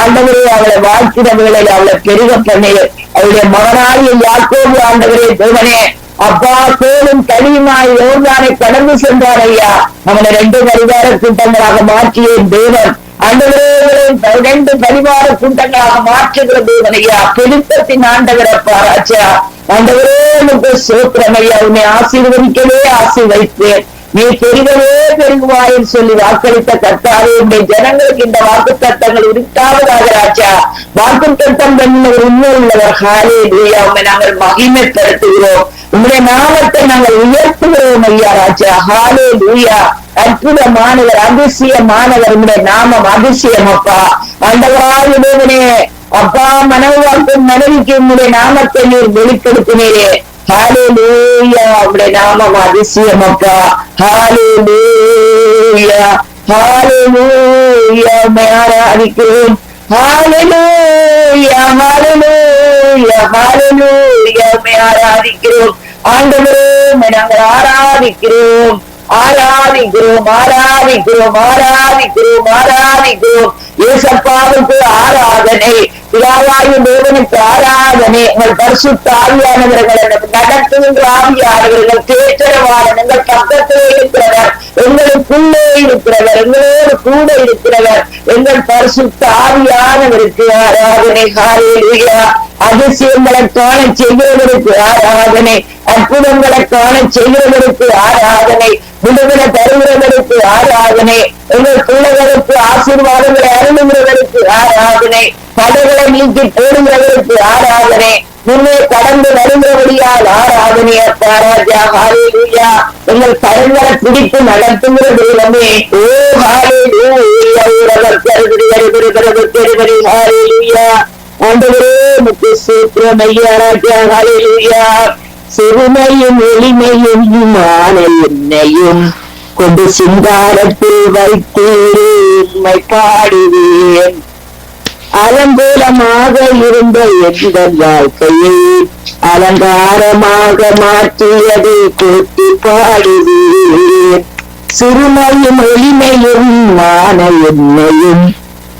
Speaker 2: ஆண்டவரே அவளை வாழ்க்கிற வேளையில் அவளை பெருக பண்ணி அவருடைய மகனாகிய யாக்கோபு ஆண்டவரே தேவனே அப்பா கோலும் தனியுமாய் யோர்தானை கடந்து சென்றார் ஐயா. அவனை 2 பரிவார கூட்டங்களாக மாற்றிய தேவன் ஆண்டவரே 2 பரிவார கூட்டங்களாக மாற்றுகிற தேவன் ஐயா. பெருக்கத்தின் ஆண்டவரை பாராச்சா ஆண்டவரே உனக்கு சோத்திரம் ஐயா. உன்னை ஆசீர்வதிக்கவே ஆசீர்வதிப்பேன், நீ பெருகவே பெருகுவாயின்னு சொல்லி வாக்களித்த கர்த்தாவே உடைய ஜனங்களுக்கு இந்த வாக்கு தத்தங்கள் உரித்தாவதாக ராஜா. வாக்கு தத்தம் பண்ணின உண்மை உள்ளவர். ஹல்லேலூயா. உண்மை நாங்கள் மகிமைப்படுத்துகிறோம், உங்களுடைய நாமத்தை நாங்கள் உயர்த்துகிறோம் ஐயா ராஜா. ஹல்லேலூயா. அற்புதமானவர், அதிசயமானவர், உங்களுடைய நாமம் அதிசயம் அப்பா. ஆண்டவராகிய தேவனே அப்பா மனவாக்கும் மனைவிக்கு உங்களுடைய நாமத்தை நீர் வெளிப்படுத்தினீரே. ஹல்லேலூயா. உங்களுடைய நாமம் அதிசயம் அப்பா. ஹல்லேலூயா. ஹல்லேலூயா. உம்மை ஆராதிக்கிறோம். ஹல்லேலூயா. ஹல்லேலூயா. ஹல்லேலூயா. உம்மை ஆராதிக்கிறோம் ஆண்டவரே. உம்மை நாங்கள் ஆராதிக்கிறோம், ஆராதிக்கிறோம், ஆராதிக்கிறோம், ஆராதிக்கிறோம், ஆராதிக்கிறோம். ஏசப்பாவுக்கு ஆராதனை, பிதாவாகிய தேவனுக்கு ஆராதனை. எங்கள் பரிசுத்த ஆவியானவர்களை நடத்துகின்ற ஆவியானவர்கள் தேற்றவாளன் எங்கள் பக்கத்திலே இருக்கிறவர், எங்களுக்குள்ளே இருக்கிறவர், எங்களோடு கூட இருக்கிறவர். எங்கள் பரிசுத்த ஆவியானவருக்கு ஆராதனை. ஹல்லேலூயா. அதிசயங்களை காண செய்கிறவருக்கு ஆராதனை, அற்புதங்களை காண செய்கிறவருக்கு ஆராதனை, விடுதலை தருகிறவருக்கு ஆராதனை, எங்கள் பிள்ளைகளுக்கு ஆசீர்வாதங்களை அருளுகிறவருக்கு ஆராதனை, தடைகளை நீக்கி போடுகிறவருக்கு ஆராதனை, முன்னே கடந்து வருகிறபடியால் ஆராதனை அப்பா ராஜா. ஹல்லேலூயா. எங்கள் கரங்களை பிடித்து நடத்துகிற தெய்வமே. ஓ ஹல்லேலூயா. ஹல்லேலூயா. ஆண்டவரே உமக்கு ஸ்தோத்திரம் ஐயா ராஜா. ஹல்லேலூயா. சிறுமையும் எளிமையும் மான என்னையும் கொண்டு சிங்காரத்தில் வைத்தீரே உம்மை பாடுவேன். அலங்கோலமாக இருந்த எங்கள் வாழ்க்கையை அலங்காரமாக மாற்றியதை போற்றி பாடுவேன். சிறுமையும் எளிமையும் மான என்னையும்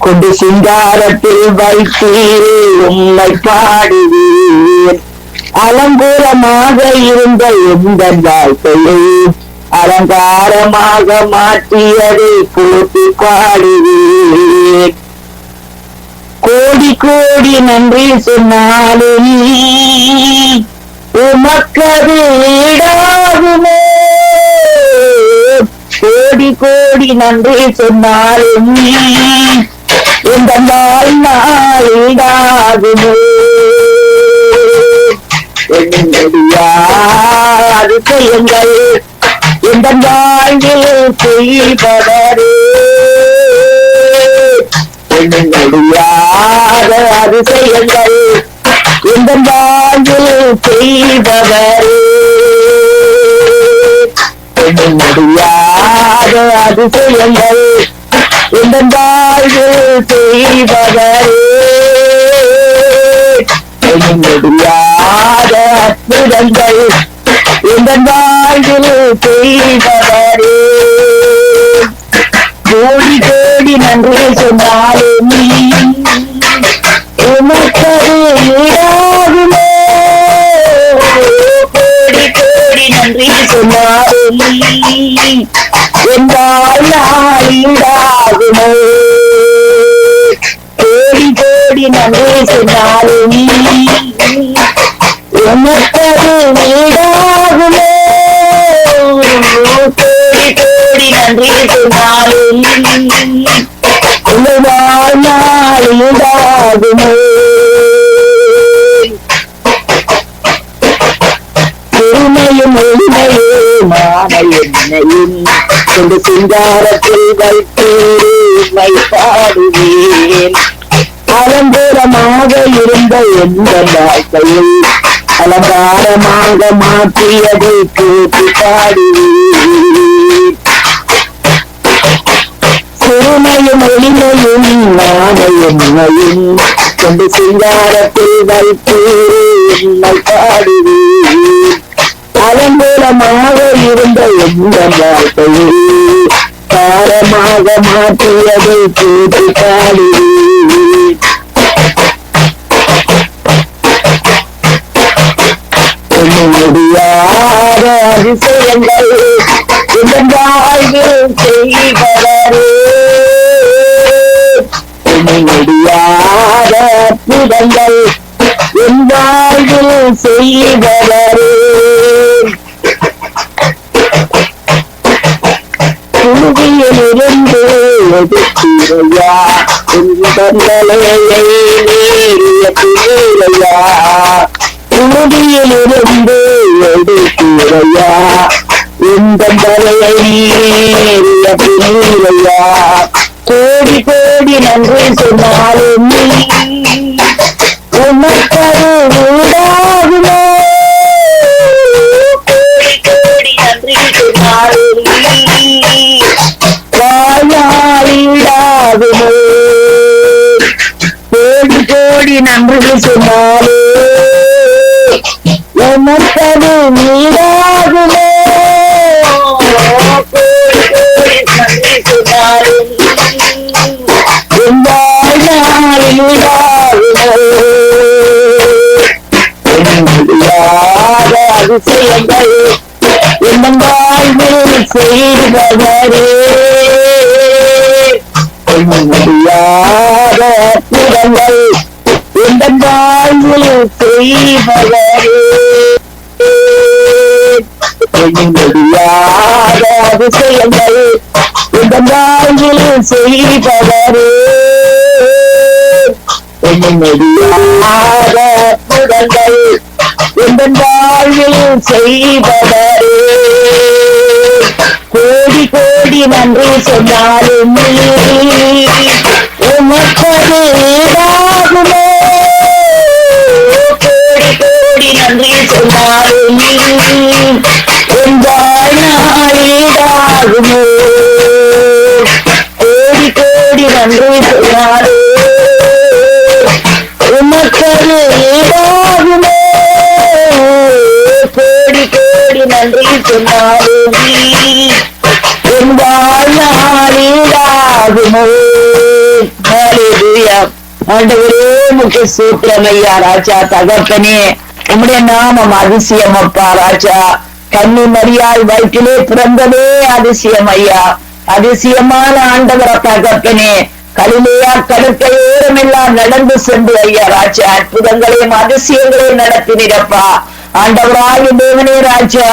Speaker 2: கொண்டு சிங்காரத்தில் வைத்தீரே உம்மை பாடுவேன். அலங்கோலமாக இருந்த எங்கள் வாழ்க்கையை அலங்காரமாக மாற்றியதை போற்றி பாடுவேன். கோடி கோடி நன்றி சொன்னாலும் உமக்கது ஈடாகுமே. கோடி கோடி நன்றி சொன்னாலும் இந்த நாள் ஈடாகுமே. அதிசயங்கள் இந்த வாழ்வில் செய்பவரே, முடியாத அதிசயங்கள் இந்த வாழ்வில் செய்பவரே, முடியாத அதிசயங்கள் இந்த வாழ்வில் செய்பவரே, முடியாத அற்புதங்கள் இந்த வாழ்வில் செய்பவரே. கோடி கோடி நன்றி சொன்னாலும் உமக்கது ஈடாகுமே. கோடி கோடி நன்றி சொன்னாலும் என்றால் நாள் ஈடாகுமே. கோடி கோடி நன்றி சொன்னாலும் உமக்கது ஈடாகுமே. கோடி கோடி நன்றி சொன்னாலும் நாள் ஈடாகுமே. பெருமையும் எளிமையுமான என்னையும் கொண்டு சிங்காரத்தில் வைத்தீரை பாடுவேன். அலங்கோலமாக இருந்த எந்த வாழ்க்கையை அலங்காரமாக மாற்றியதை போற்றி பாடுவேன். சிறுமையும் எளிமையும் மான என்னையும் கொண்டு சிங்காரத்தில் வைத்தீரை பாடுவேன். அலங்கோலமாக இருந்த எந்த வாழ்க்கையை கீதமாக மாற்றியதை கேட்டு பாடுவேன். முடியாத அதிசயங்கள் என் வாழ்வில் செய்வரே, முடியாத அற்புதங்கள் என் வாழ்வில் செய்வரே. புழுதியிலிருந்து ஒதுக்கிறையா உந்தலையை நேரிய பிள்ளையா, புழுதியிலிருந்து ஒதுக்கிறையா இந்த தலையை நேரிய பிள்ளையா. கோடி கோடி நன்றி சொன்னாலும் உனக்கது உண்டாகுமோ, கோடி கோடி நன்றி சொன்னாலும் வாயாளிடாகுமோ, கோடி கோடி நன்றி சொன்னாலே உனக்கது நீடாகுமோ, கோடி கோடி நன்றி சொன்னாலும் அதிசயங்கள் என் வாழ்வில் செய்வரே, முடியாத அற்புதங்கள் என் வாழ்வில் செய்வரே, முடியாத அதிசயங்கள் என் வாழ்வில் செய்வரே, முடியாத அற்புதங்கள் என் வாழ்வில் செய்வரே. கோடி கோடி நன்றி சொன்னாலும் உமக்கது ஈடாகுமோ, கோடி கோடி நன்றி சொன்னாலும் என் வாழ்நாள் ஈடாகுமோ, கோடி கோடி நன்றி சொன்னாலும் உமக்கது ஈடாகுமோ, கோடி கோடி நன்றி சொன்னாலும் என் வாழ்நாள் ஈடாகுமோ. ஹல்லேலூயா. ஆண்டவரே உமக்கு ஸ்தோத்திரம் ஐயா ராஜா. தகப்பனே உம்முடைய நாமம் அதிசயம் அப்பா ராஜா. கன்னி மரியாள் வயிற்றிலே பிறந்ததே அதிசயம் ஐயா. அதிசயமான ஆண்டவர தகப்பனே, கலிலேயா கடற்கரையோரம் எல்லாம் நடந்து சென்று ஐயா ராஜா அற்புதங்களையும் அதிசயங்களையும் நடத்தினிடப்பா. ஆண்டவராகிய தேவனே ராஜா,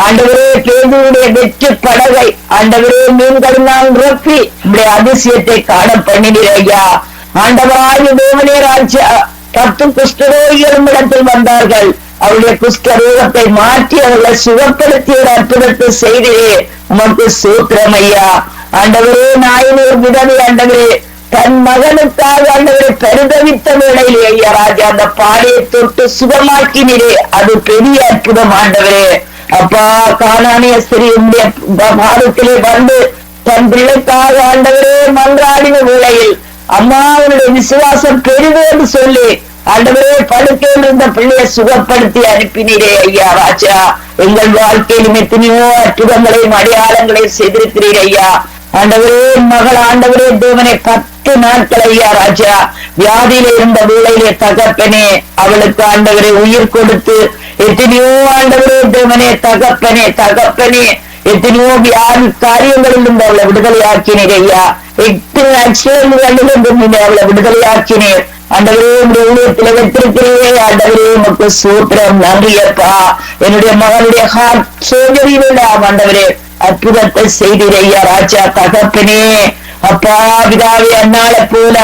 Speaker 2: ஆண்டவரே பேதுருடைய வெற்றி படகை ஆண்டவரே மீன்களினால் நிரப்பி உடைய அதிசயத்தை காண பண்ணினீர் ஐயா. ஆண்டவராகிய தேவனே ராஜா, 10 குஷ்டரோகிகளும் இடத்தில் வந்தார்கள். அவருடைய குஷ்டரோகத்தை மாற்றி அவர்களை சுகப்படுத்திய ஒரு அற்புதத்தை செய்தே உமக்கு ஸ்தோத்திரம் ஐயா. ஆண்டவரே நாயினூர் விதவை ஆண்டவரே தன் மகனுக்காக ஆண்டவரை பரிதவித்த வேளையிலே ஐயா ராஜா அந்த பாடையை தொட்டு சுகமாக்கினீரே, அது பெரிய அற்புதம் ஆண்டவரே. அப்பா கானானிய ஸ்திரீ உடைய பாதத்திலே வந்து தன் பிள்ளைக்காக ஆண்டவரே மன்றாடின வேளையில் அம்மா அவனுடைய விசுவாசம் பெரிது என்று சொல்லி ஆண்டவரே படுக்கையில் இருந்த பிள்ளையை சுகப்படுத்தி அனுப்பினீரே ஐயா ராஜா. எங்கள் வாழ்க்கையிலும் எத்தனையோ அற்புதங்களையும் அடையாளங்களையும் செய்திருக்கிறீர் ஐயா. ஆண்டவரே மகள் ஆண்டவரே தேவனை 10 நாட்கள் ஐயா ராஜா வியாதியில இருந்த வேளையிலே தகப்பனே அவளுக்கு ஆண்டவரை உயிர் கொடுத்து எத்தனையோ ஆண்டவரே தேவனே தகப்பனே தகப்பனே எத்தனையோ வியாதி காரியங்களில் இருந்து அவளை விடுதலையாக்கினீர் ஐயா. 8 ஆக்சிடென்ட்களிலிருந்து அவளை விடுதலையாக்கினீர் ஆண்டவரே. உடைய ஊழியத்தில் வைத்திருக்கிறீரே ஆண்டவரே உமக்கு ஸ்தோத்திரம் நன்றியப்பா. என்னுடைய மகனுடைய ஹார்ட் சர்ஜரி வேண்டாம் ஆண்டவரே அற்புதத்தை செய்தீர் ஐயா ராஜா தகப்பனே. அப்பா பிதாவே அண்ணாளை போல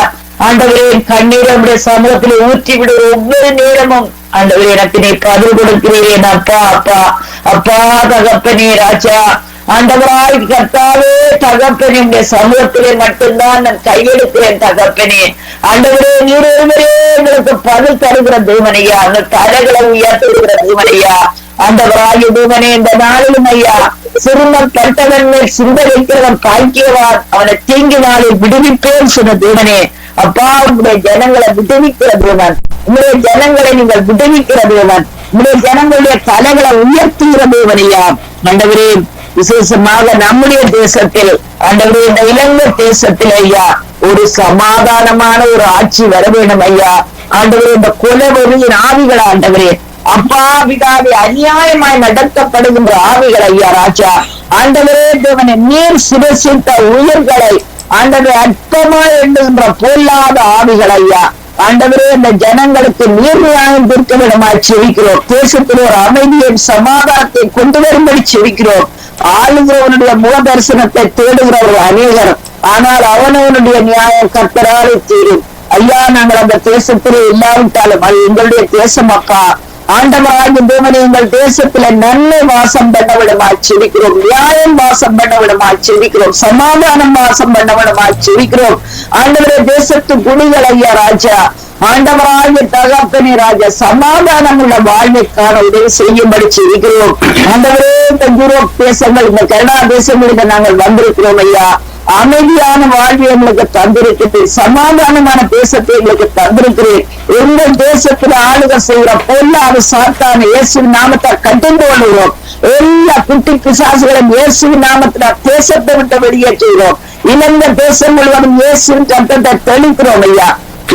Speaker 2: ஆண்டவரே கண்ணீரை உடைய சமூகத்தில் ஊற்றி விடுற ஒவ்வொரு நேரமும் ஆண்டவரே எனக்கு நீ பதில் கொடுக்கிறீரேன் அப்பா அப்பா அப்பா தகப்பனே ராஜா. ஆண்டவராய் கர்த்தாவே தகப்பனே உடைய சமூகத்திலே மட்டும்தான் நான் கையெடுக்கிறேன் தகப்பனே. ஆண்டவரே நீர் ஒருவரே எங்களுக்கு பதில் தருகிற தேவனையா, அந்த தடைகளை உயர்த்துகிற தேவனையா. ஆண்டவராகிய தேவனே இந்த நாளிலும் ஐயா சிறுமன் கட்டவன் மேல் சிந்த வைக்கிறவன் பாய்க்கியவான் அவனை தீங்கி நாளில் விடுவிப்பேன் சொன்ன தேவனே. அப்பா உங்களுடைய ஜனங்களை விடுவிக்கிற தேவன், உங்களுடைய ஜனங்களை நீங்கள் விடுவிக்கிற தேவன், உங்களுடைய ஜனங்களுடைய தலைகளை உயர்த்துகிற தேவனையா. ஆண்டவரே விசேஷமாக நம்முடைய தேசத்தில் ஆண்டவரே இந்த இலங்கை தேசத்தில் ஐயா ஒரு சமாதானமான ஒரு ஆட்சி வர வேண்டும் ஐயா. ஆண்டவரே இந்த கொலவெறியின் ஆவிகள் ஆண்டவரே அப்பா பிதாவே அநியாயமாய் நடத்தப்படுகின்ற ஆவிகள் ஐயா ராஜா. ஆண்டவரே தேவனை நீர் சிரசித்த உயிர்களை ஆண்டவரே அற்பமாய் எண்ணுகின்ற பொல்லாத ஆவிகள் ஐயா. ஆண்டவரே இந்த ஜனங்களுக்கு நீர் நியாயம் தீர்க்க விடமாய் செவிக்கிறோம். தேசத்தில் ஒரு அமைதியின் சமாதானத்தை கொண்டு வரும்படி செவிக்கிறோம். ஆளுகிறவனுடைய முக தரிசனத்தை தேடுகிறவர்கள் அநேகர், ஆனால் அவனவனுடைய நியாயம் கர்த்தராலே தீரும் ஐயா. நாங்கள் அந்த தேசத்திலே இல்லாவிட்டாலும் அது எங்களுடைய தேசம் அப்பா. ஆண்டவராகிய தேவனே எங்கள் தேசத்துல நன்மை வாசம் பண்ண விடமாய் செவிக்கிறோம். நியாயம் வாசம் பண்ண விடமாய் செவிக்கிறோம். சமாதானம் வாசம் பண்ண விடமாய் செவிக்கிறோம். ஆண்டவரே தேசத்து குடிகள் ஐயா ராஜா. ஆண்டவராகிய தகப்பனே ராஜா சமாதானம் உள்ள வாழ்வைக்கான உதவி செய்யும்படி செவிக்கிறோம். ஆண்டவரே இந்த யூரோப் தேசங்கள் இந்த கனடா தேசங்களுக்கு நாங்கள் வந்திருக்கிறோம் ஐயா. அமைதியான வாழ்வை எங்களுக்கு தந்திருக்கிறது. சமாதானமான தேசத்தை எங்களுக்கு தந்திருக்கிறேன். எங்கள் தேசத்துல ஆளுக செய்கிற பொல்லாத சாத்தான இயேசுவின் நாமத்தை கட்டிந்து கொள்கிறோம். எல்லா குட்டி பிசாசுகளும் இயேசுவின் நாமத்துல தேசத்தை விட்டு வெளியேற்றுகிறோம். இழந்த தேசம் முழுவதும் இயேசுவின் சத்தத்தை தெளிக்கிறோம் ஐயா.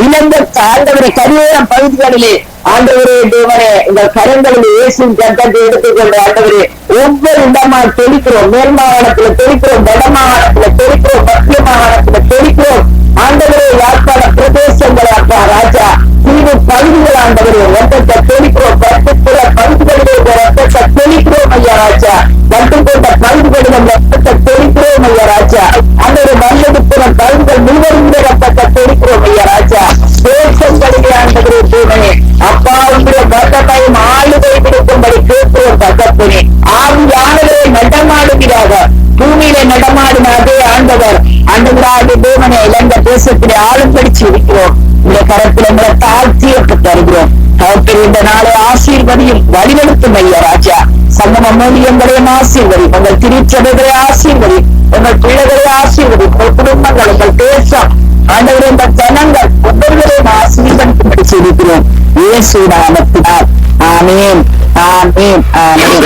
Speaker 2: இழந்த ஆண்டவரை கரியோர பகுதிகளிலே ஆண்டவரே தேவனே இந்த கரங்களில் இயேசுவின் சத்தத்தை எடுத்துக்கொண்டு ஆண்டவரே ஒவ்வொரு இடமா தெளிக்கிறோம். மேல் மாகாணத்துல தெளிக்கிறோம், வட மாகாணத்துல தெளிக்கிறோம், மத்திய மாகாணத்துல தெளிக்கிறோம். ஆண்டவரே யாழ்ப்பாண பிரதேசங்கள் அப்பா ராஜா தீவு பகுதிகள் ஆண்டவரே ரத்தத்தை தெளிக்கிறோம். பட்டுப்புற பகுதிகளிலே ரத்தத்தை தெளிக்கிறோம் ஐயா ராஜா. பட்டுக்கோட்ட பகுதிகளிலும் ரத்தத்தை தெளிக்கிறோம் ஐயா ராஜா. ஆண்டவரே மல்லடிப்புற பகுதிகள் முழுவதும் ரத்தத்தை தெளிக்கிறோம் ஐயா ராஜா. தேசங்களிலே ஆண்டவரே தேவனே அப்பா உங்களுடைய வல்லமையும் ஆளுகை கொடுக்கும்படி கேட்கிறோம் தகப்பனே. ஆவியானவரே நடமாடுகிறாக பூமியில நடமாடின அதே ஆண்டவர் ஆண்டவராகிய தேவனே இலங்கை தேசத்திலே ஆளும்படிச்சு இருக்கிறோம். இந்த கரத்தில் எங்களை தாழ்த்தியப்பட்டு தருகிறோம். தகப்பனே இந்த நாளை ஆசீர்வதியும் வழிநடத்தும் ஐயா ராஜா. சங்கம மூலியங்களையும் ஆசீர்வதி, உங்கள் திருச்சபைகளை ஆசீர்வதி, உங்கள் பிள்ளைகளை ஆசீர்வதி, உங்கள் குடும்பங்கள், உங்கள் தேசம் ஆண்டவரே இந்த ஜனங்கள் ஒவ்வொருவரையும் ஆசீர்வதிக்கும்படி செய்திருக்கிறோம் இயேசு நாமத்தினால். ஆமேன் ஆமேன் ஆமேன்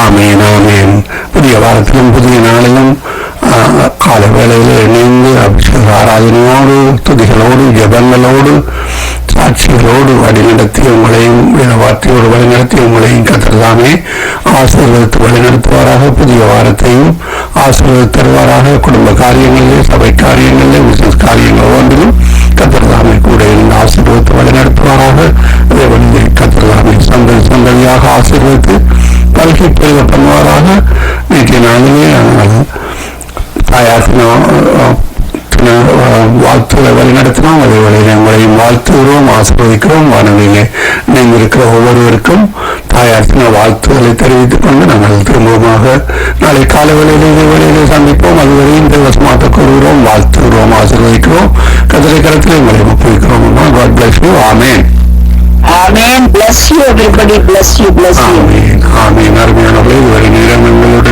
Speaker 3: ஆமேன் ஆமேன். புதிய வாரத்திலும் புதிய நாளிலும் கால வேளையில் இணைந்து அபிஷேக ஆராதனையோடு துதிகளோடு ஜபங்களோடு சாட்சிகளோடு வழிநடத்தி உங்களையும் வார்த்தையோடு வழிநடத்தி உங்களையும் கத்தர்தாமே ஆசீர்வதித்து வழிநடத்துவாராக. புதிய வாரத்தையும் ஆசீர்வதித்து தருவாராக. குடும்ப காரியங்களிலே, சபை காரியங்களிலே, பிசினஸ் காரியங்கள் ஒவ்வொன்றிலும் கத்தர்தாமே கூட இருந்து ஆசீர்வதித்து வழிநடத்துவாராக. அதே வழியை கத்தர்தாமே சந்ததியாக ஆசீர்வதித்து பல்கி பெருக பண்ணுவாராக. நேற்றைய நாளிலே தாயார் வாழ்த்துக்களை வழிநடத்தினோம். அதே வழியில் உங்களையும் வாழ்த்துகிறோம், ஆசீர்வதிக்கிறோம். வானொலியிலே நீங்கள் இருக்கிற ஒவ்வொருவருக்கும் தாயார் வாழ்த்துக்களை தெரிவித்துக் கொண்டு நாங்கள் திரும்பமாக நாளை காலை வேளையிலே இதே வேளையிலே சந்திப்போம். அதுவரை இந்த வசமாக கூறுகிறோம், வாழ்த்துகிறோம், ஆசீர்வதிக்கிறோம். கதிரை கரத்தில் உங்களை ஒப்புவிக்கிறோம். God bless you. Amen.
Speaker 2: Amen. Bless you everybody. Bless you. Bless you.
Speaker 3: Amen. Amen. அருமையானவர்களே, இதுவரை நேரம் எங்களோடு